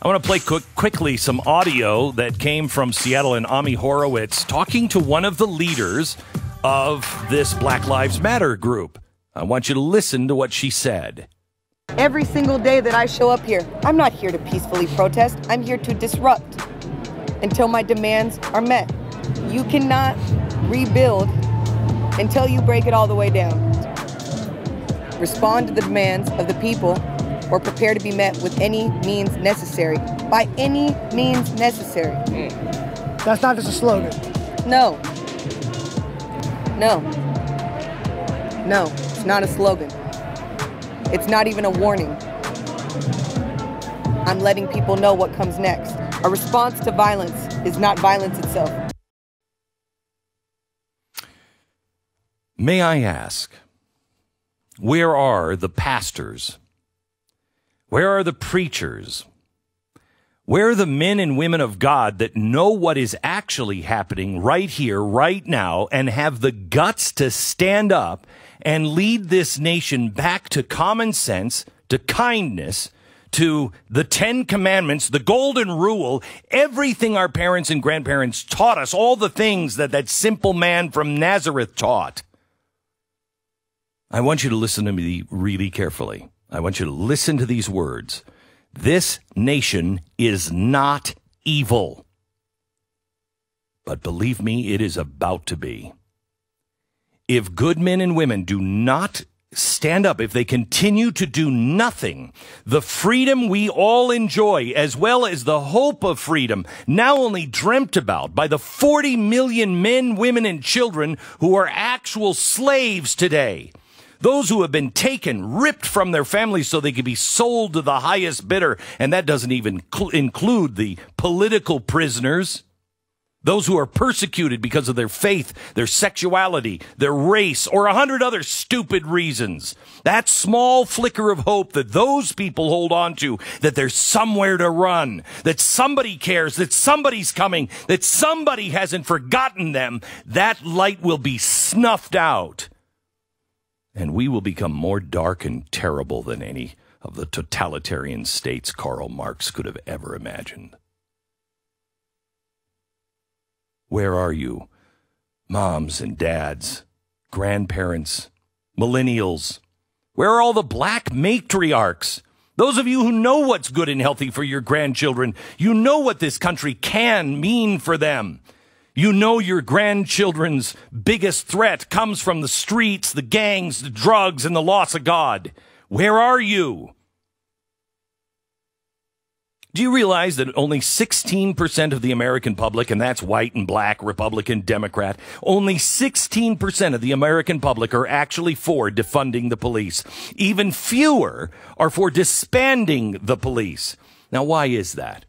I want to play quickly some audio that came from Seattle and Ami Horowitz talking to one of the leaders of this Black Lives Matter group. I want you to listen to what she said. Every single day that I show up here, I'm not here to peacefully protest. I'm here to disrupt until my demands are met. You cannot rebuild until you break it all the way down. Respond to the demands of the people or prepare to be met with any means necessary. By any means necessary. That's not just a slogan. No. No. No, it's not a slogan. It's not even a warning. I'm letting people know what comes next. A response to violence is not violence itself. May I ask, where are the pastors? Where are the preachers? Where are the men and women of God that know what is actually happening right here, right now, and have the guts to stand up and lead this nation back to common sense, to kindness, to the 10 Commandments, the Golden Rule, everything our parents and grandparents taught us, all the things that that simple man from Nazareth taught? I want you to listen to me really carefully. I want you to listen to these words. This nation is not evil. But believe me, it is about to be. If good men and women do not stand up, if they continue to do nothing, the freedom we all enjoy, as well as the hope of freedom, now only dreamt about by the 40 million men, women, and children who are actual slaves today, those who have been taken, ripped from their families so they could be sold to the highest bidder, and that doesn't even include the political prisoners, those who are persecuted because of their faith, their sexuality, their race, or 100 other stupid reasons. That small flicker of hope that those people hold on to, that there's somewhere to run, that somebody cares, that somebody's coming, that somebody hasn't forgotten them, that light will be snuffed out. And we will become more dark and terrible than any of the totalitarian states Karl Marx could have ever imagined. Where are you, moms and dads, grandparents, millennials? Where are all the black matriarchs? Those of you who know what's good and healthy for your grandchildren, you know what this country can mean for them. You know your grandchildren's biggest threat comes from the streets, the gangs, the drugs, and the loss of God. Where are you? Do you realize that only 16% of the American public, and that's white and black, Republican, Democrat, only 16% of the American public are actually for defunding the police. Even fewer are for disbanding the police. Now, why is that?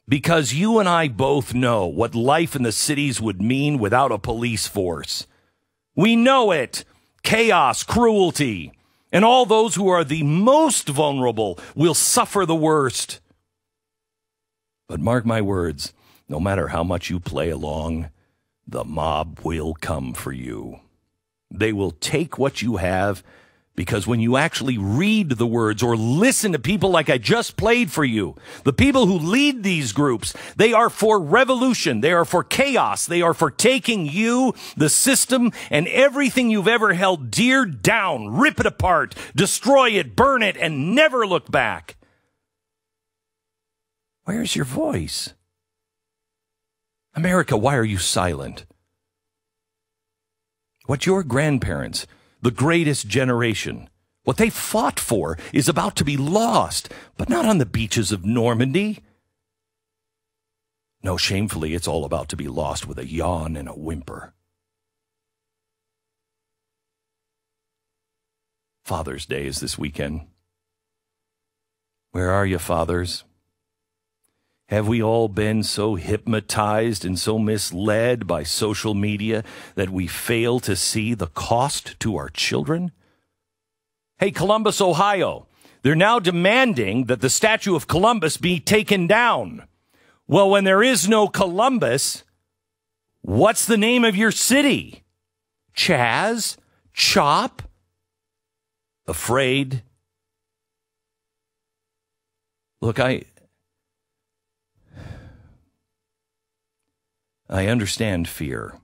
Because you and I both know what life in the cities would mean without a police force. We know it. Chaos, cruelty, and all those who are the most vulnerable will suffer the worst. But mark my words, no matter how much you play along, the mob will come for you. They will take what you have, because when you actually read the words or listen to people like I just played for you, the people who lead these groups, they are for revolution. They are for chaos. They are for taking you, the system, and everything you've ever held dear down, rip it apart, destroy it, burn it, and never look back. Where's your voice? America, why are you silent? What your grandparents, the greatest generation, what they fought for is about to be lost, but not on the beaches of Normandy. No, shamefully, it's all about to be lost with a yawn and a whimper. Father's Day is this weekend. Where are you, fathers? Have we all been so hypnotized and so misled by social media that we fail to see the cost to our children? Hey, Columbus, Ohio, they're now demanding that the statue of Columbus be taken down. Well, when there is no Columbus, what's the name of your city? Chaz? Chop? Afraid? Look, I I understand fear.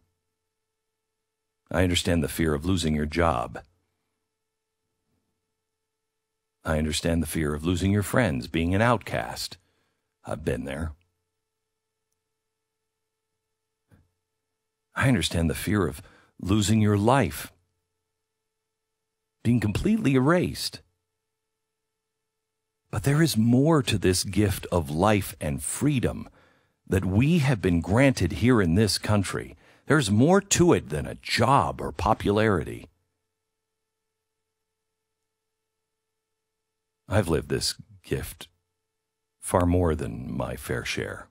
I understand the fear of losing your job. I understand the fear of losing your friends, being an outcast. I've been there. I understand the fear of losing your life, being completely erased. But there is more to this gift of life and freedom that we have been granted here in this country. There's more to it than a job or popularity. I've lived this gift far more than my fair share.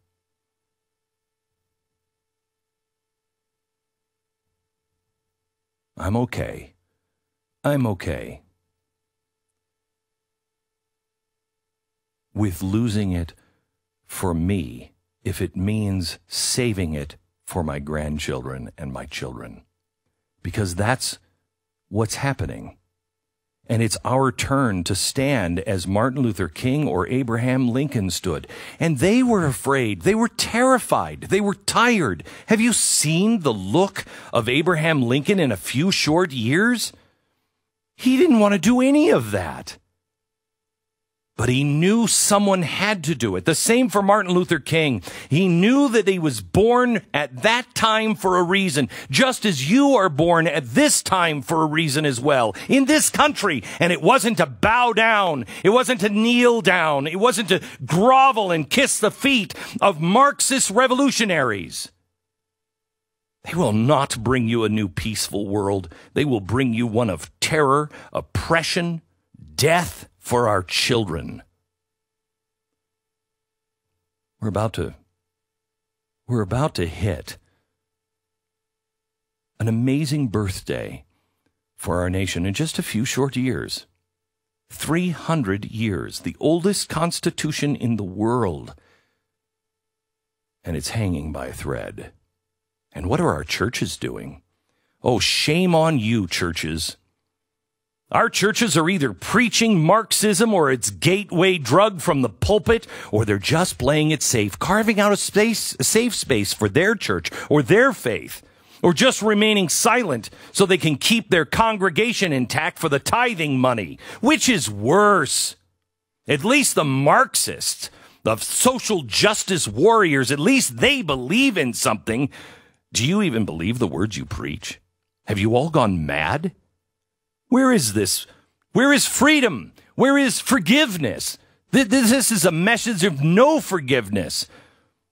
I'm okay. I'm okay with losing it for me if it means saving it for my grandchildren and my children. Because that's what's happening. And it's our turn to stand as Martin Luther King or Abraham Lincoln stood. And they were afraid. They were terrified. They were tired. Have you seen the look of Abraham Lincoln in a few short years? He didn't want to do any of that. But he knew someone had to do it. The same for Martin Luther King. He knew that he was born at that time for a reason, just as you are born at this time for a reason as well, in this country. And it wasn't to bow down. It wasn't to kneel down. It wasn't to grovel and kiss the feet of Marxist revolutionaries. They will not bring you a new peaceful world. They will bring you one of terror, oppression, death for our children. We're about to hit an amazing birthday for our nation in just a few short years. 300 years, the oldest constitution in the world. And it's hanging by a thread. And what are our churches doing? Oh, shame on you, churches. Our churches are either preaching Marxism or its gateway drug from the pulpit, or they're just playing it safe, carving out a safe space for their church or their faith, or just remaining silent so they can keep their congregation intact for the tithing money. Which is worse? At least the Marxists, the social justice warriors, at least they believe in something. Do you even believe the words you preach? Have you all gone mad? Where is this? Where is freedom? Where is forgiveness? This is a message of no forgiveness.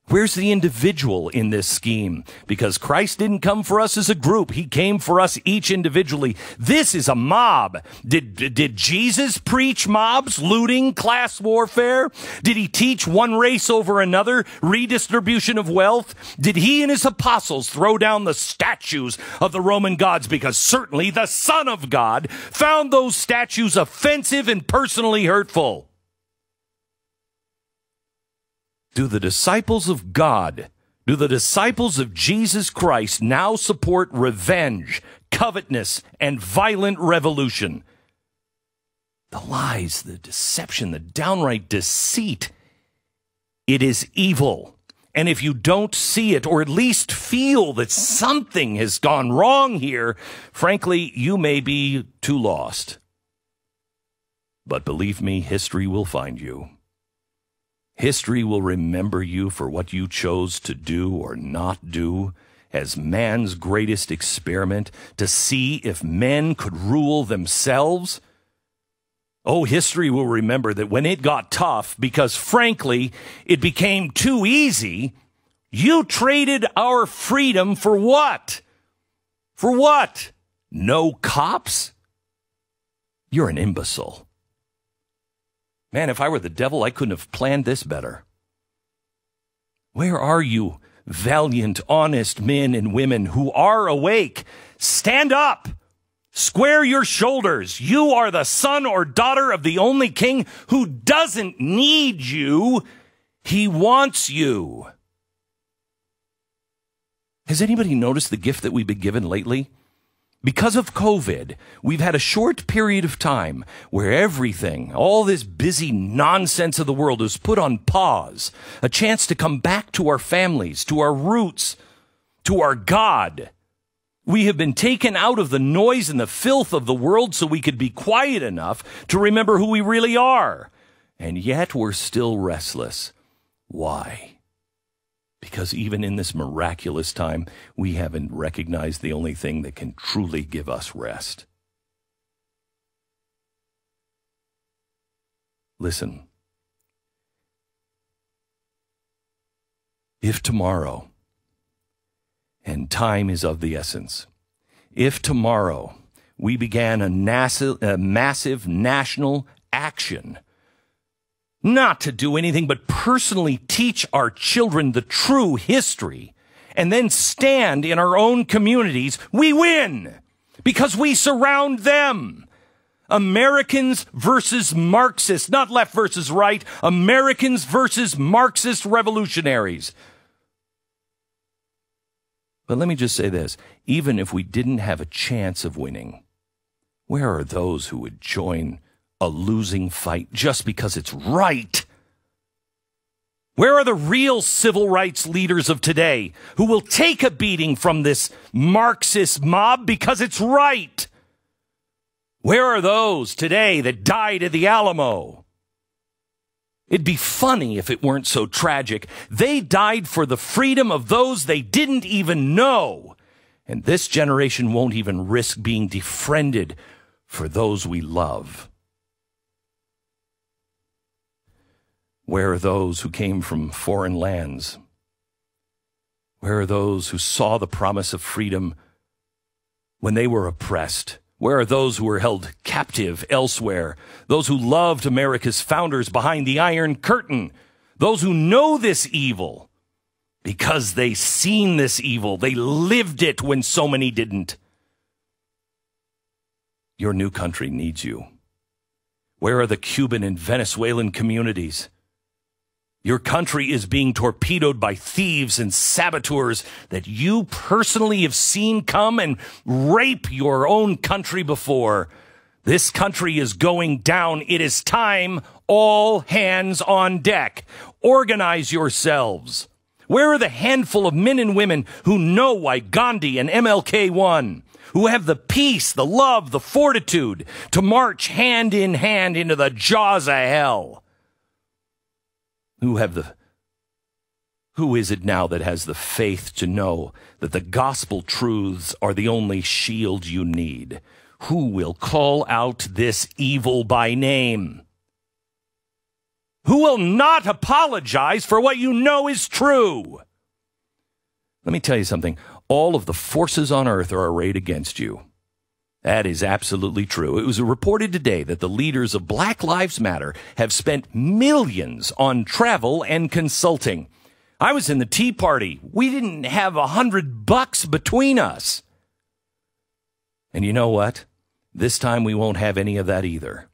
Where's the individual in this scheme? Because Christ didn't come for us as a group. He came for us each individually. This is a mob. Did Jesus preach mobs, looting, class warfare? Did he teach one race over another, redistribution of wealth? Did he and his apostles throw down the statues of the Roman gods? Because certainly the Son of God found those statues offensive and personally hurtful. Do the disciples of God, do the disciples of Jesus Christ now support revenge, covetousness, and violent revolution? The lies, the deception, the downright deceit. It is evil. And if you don't see it, or at least feel that something has gone wrong here, frankly, you may be too lost. But believe me, history will find you. History will remember you for what you chose to do or not do as man's greatest experiment to see if men could rule themselves. Oh, history will remember that when it got tough, because frankly, it became too easy, you traded our freedom for what? For what? No cops? You're an imbecile. Man, if I were the devil, I couldn't have planned this better. Where are you, valiant, honest men and women who are awake? Stand up. Square your shoulders. You are the son or daughter of the only king who doesn't need you. He wants you. Has anybody noticed the gift that we've been given lately? Because of COVID, we've had a short period of time where everything, all this busy nonsense of the world is put on pause, a chance to come back to our families, to our roots, to our God. We have been taken out of the noise and the filth of the world so we could be quiet enough to remember who we really are. And yet we're still restless. Why? Because even in this miraculous time, we haven't recognized the only thing that can truly give us rest. Listen. If tomorrow, and time is of the essence, if tomorrow we began a massive national action, not to do anything but personally teach our children the true history, and then stand in our own communities, we win, because we surround them. Americans versus Marxists, not left versus right, Americans versus Marxist revolutionaries. But let me just say this, even if we didn't have a chance of winning, where are those who would join a losing fight just because it's right? Where are the real civil rights leaders of today who will take a beating from this Marxist mob because it's right? Where are those today that died at the Alamo? It'd be funny if it weren't so tragic. They died for the freedom of those they didn't even know. And this generation won't even risk being defriended for those we love. Where are those who came from foreign lands? Where are those who saw the promise of freedom when they were oppressed? Where are those who were held captive elsewhere? Those who loved America's founders behind the Iron Curtain? Those who know this evil because they seen this evil. They lived it when so many didn't. Your new country needs you. Where are the Cuban and Venezuelan communities? Your country is being torpedoed by thieves and saboteurs that you personally have seen come and rape your own country before. This country is going down. It is time. All hands on deck. Organize yourselves. Where are the handful of men and women who know why Gandhi and MLK won? Who have the peace, the love, the fortitude to march hand in hand into the jaws of hell? Who is it now that has the faith to know that the gospel truths are the only shield you need? Who will call out this evil by name? Who will not apologize for what you know is true? Let me tell you something. All of the forces on earth are arrayed against you. That is absolutely true. It was reported today that the leaders of Black Lives Matter have spent millions on travel and consulting. I was in the Tea Party. We didn't have $100 between us. And you know what? This time we won't have any of that either.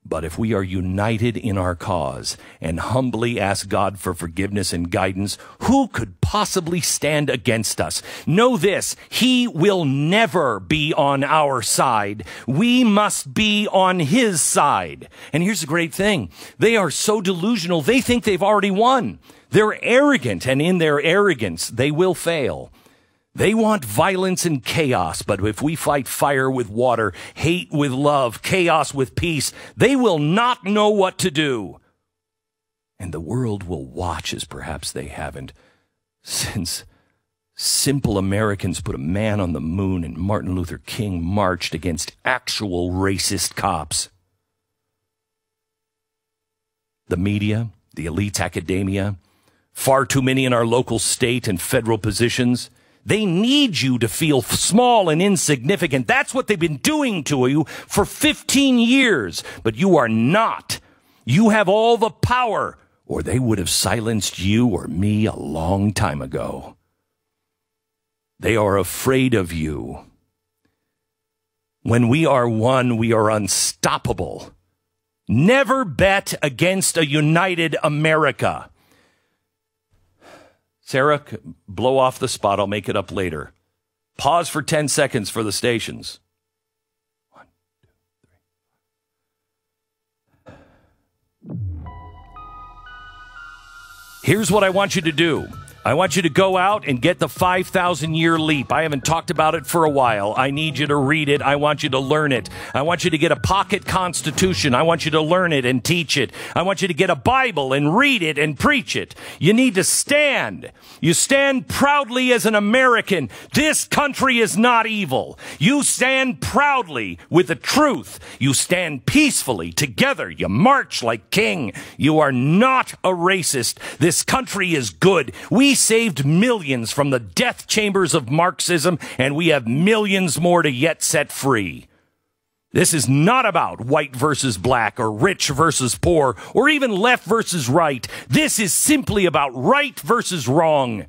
But if we are united in our cause and humbly ask God for forgiveness and guidance, who could possibly stand against us? Know this, He will never be on our side. We must be on His side. And here's the great thing. They are so delusional, they think they've already won. They're arrogant, and in their arrogance, they will fail. They want violence and chaos, but if we fight fire with water, hate with love, chaos with peace, they will not know what to do. And the world will watch as perhaps they haven't, since simple Americans put a man on the moon and Martin Luther King marched against actual racist cops. The media, the elite academia, far too many in our local state and federal positions, they need you to feel small and insignificant. That's what they've been doing to you for 15 years. But you are not. You have all the power, or they would have silenced you or me a long time ago. They are afraid of you. When we are one, we are unstoppable. Never bet against a united America. Sarah, blow off the spot. I'll make it up later. Pause for 10 seconds for the stations. 1, 2, 3. Here's what I want you to do. I want you to go out and get the 5,000-year leap. I haven't talked about it for a while. I need you to read it. I want you to learn it. I want you to get a pocket constitution. I want you to learn it and teach it. I want you to get a Bible and read it and preach it. You need to stand. You stand proudly as an American. This country is not evil. You stand proudly with the truth. You stand peacefully together. You march like king. You are not a racist. This country is good. We saved millions from the death chambers of Marxism, and we have millions more to yet set free. This is not about white versus black or rich versus poor or even left versus right. This is simply about right versus wrong.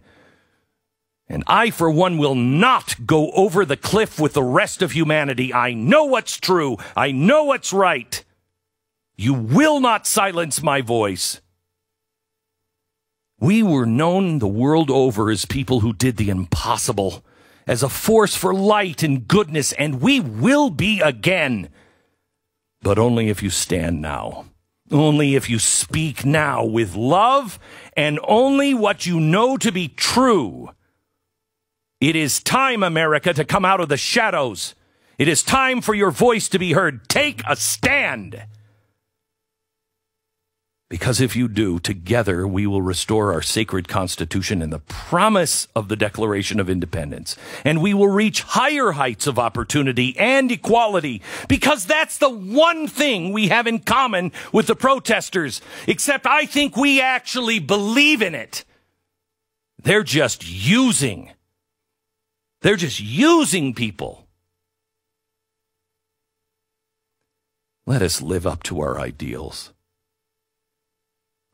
And I, for one, will not go over the cliff with the rest of humanity. I know what's true. I know what's right. You will not silence my voice. We were known the world over as people who did the impossible, as a force for light and goodness, and we will be again. But only if you stand now. Only if you speak now with love, and only what you know to be true. It is time, America, to come out of the shadows. It is time for your voice to be heard. Take a stand. Because if you do, together we will restore our sacred Constitution and the promise of the Declaration of Independence. And we will reach higher heights of opportunity and equality, because that's the one thing we have in common with the protesters. Except I think we actually believe in it. They're just using people. Let us live up to our ideals.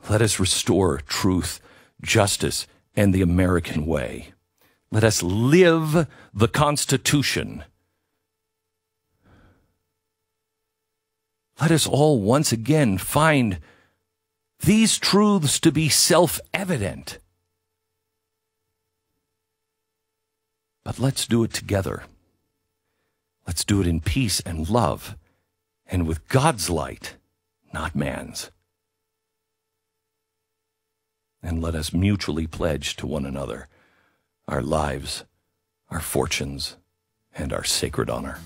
Let us restore truth, justice, and the American way. Let us live the Constitution. Let us all once again find these truths to be self-evident. But let's do it together. Let's do it in peace and love, and with God's light, not man's. And let us mutually pledge to one another our lives, our fortunes, and our sacred honor.